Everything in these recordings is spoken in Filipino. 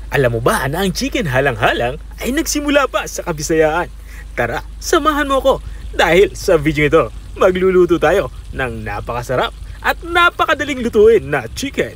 Alam mo ba na ang chicken halang-halang ay nagsimula pa sa Kabisayaan? Tara, samahan mo ko dahil sa video ito, magluluto tayo ng napakasarap at napakadaling lutuin na chicken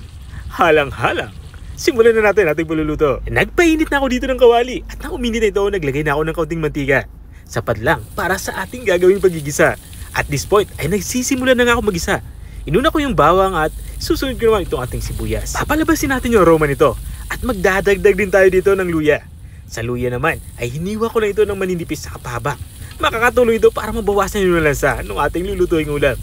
halang-halang. Simulan na natin ating pagluluto. Nagpainit na ako dito ng kawali at nang uminit na ito, naglagay na ako ng kaunting mantika. Sapat lang para sa ating gagawing pagigisa. At this point ay nagsisimula na nga ako magisa. Inuna ko yung bawang at susunod ko naman itong ating sibuyas. Papalabasin natin yung aroma nito at magdadagdag din tayo dito ng luya. Sa luya naman ay hiniwa ko lang ito ng maninipis sa kapaba. Makakatulong ito para mabawasan yung lansa ng ating lulutuing ulam.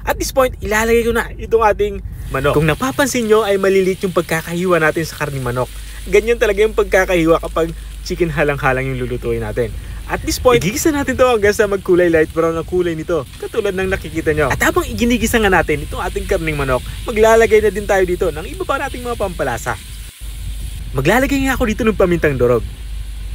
At this point, ilalagay ko na itong ating manok. Kung napapansin nyo ay malilit yung pagkakahiwa natin sa karning manok. Ganyan talaga yung pagkakahiwa kapag chicken halang-halang yung lulutuin natin. At this point, igigisa natin to hanggang sa magkulay light brown ang kulay nito, katulad ng nakikita nyo. At habang iginigisa nga natin itong ating karning manok, maglalagay na din tayo dito ng iba pa nating mga pampalasa. Maglalagay nga ako dito ng pamintang durog.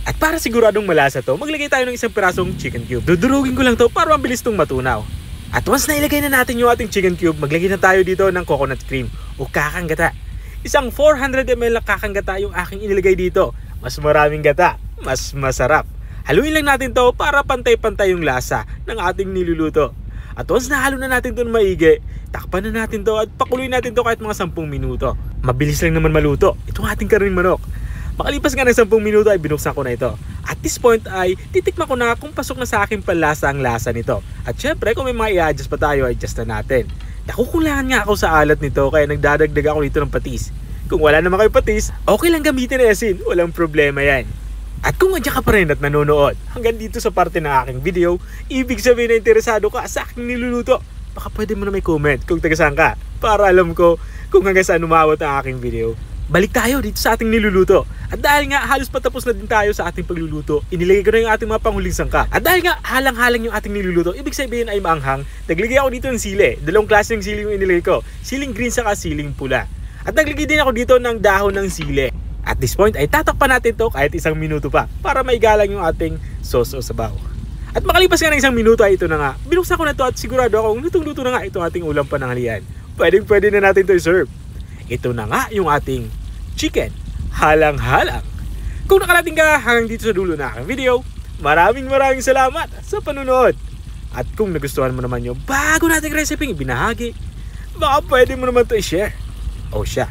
At para siguradong malasa to, maglagay tayo ng isang pirasong chicken cube. Dudurugin ko lang to para mabilis tong matunaw. At once na ilagay na natin yung ating chicken cube, maglagay na tayo dito ng coconut cream o kakang gata. Isang 400 ml na kakang gata yung aking inilagay dito. Mas maraming gata, mas masarap. Haluin lang natin to para pantay-pantay yung lasa ng ating niluluto. At once nahalo na natin to ng maigi, takpan na natin to at pakuluin natin to kahit mga 10 minuto. Mabilis lang naman maluto itong ating karning manok. Makalipas nga ng 10 minuto ay binuksan ko na ito. At this point ay titikman ko na kung pasok na sa aking panlasa ang lasa nito. At syempre kung may mga i-adjust pa tayo, adjust na natin. Nakukulangan nga ako sa alat nito kaya nagdadagdag ako dito ng patis. Kung wala naman kayo patis, okay lang gamitin na asin, walang problema yan. At kung andyan ka pa rin at nanonood hanggang dito sa parte ng aking video, ibig sabihin na interesado ka sa aking niluluto. Baka pwede mo na may comment kung taga saan ka para alam ko kung hanggang saan umabot ang aking video. Balik tayo dito sa ating niluluto. At dahil nga halos patapos na din tayo sa ating pagluluto, inilagay ko na yung ating mga panghuling sangkap. At dahil nga halang-halang yung ating niluluto, ibig sabihin ay maanghang, naglagay ako dito ng sili. Dalawang klase ng sili yung inilagay ko, siling green saka siling pula. At naglagay din ako dito ng dahon ng sili. At this point ay tatakpan natin to kahit 1 minuto pa para maigalang yung ating sauce o sabaw. At makalipas nga ng 1 minuto ay ito na nga. Binuksan ko na to at sigurado akong lutong-luto na nga itong ating ulam pananghalian. Pwede na natin to i-serve. Ito na nga yung ating chicken halang-halang. Kung nakarating ka hanggang dito sa dulo na aking video, maraming salamat sa panunood. At kung nagustuhan mo naman yung bago nating recipe ibinahagi, baka pwede mo naman to i-share. O siya,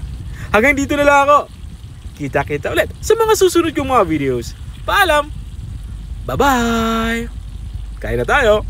hanggang dito na lang ako. Kita-kita ulit sa mga susunod kong mga videos. Paalam! Bye-bye! Kain na tayo!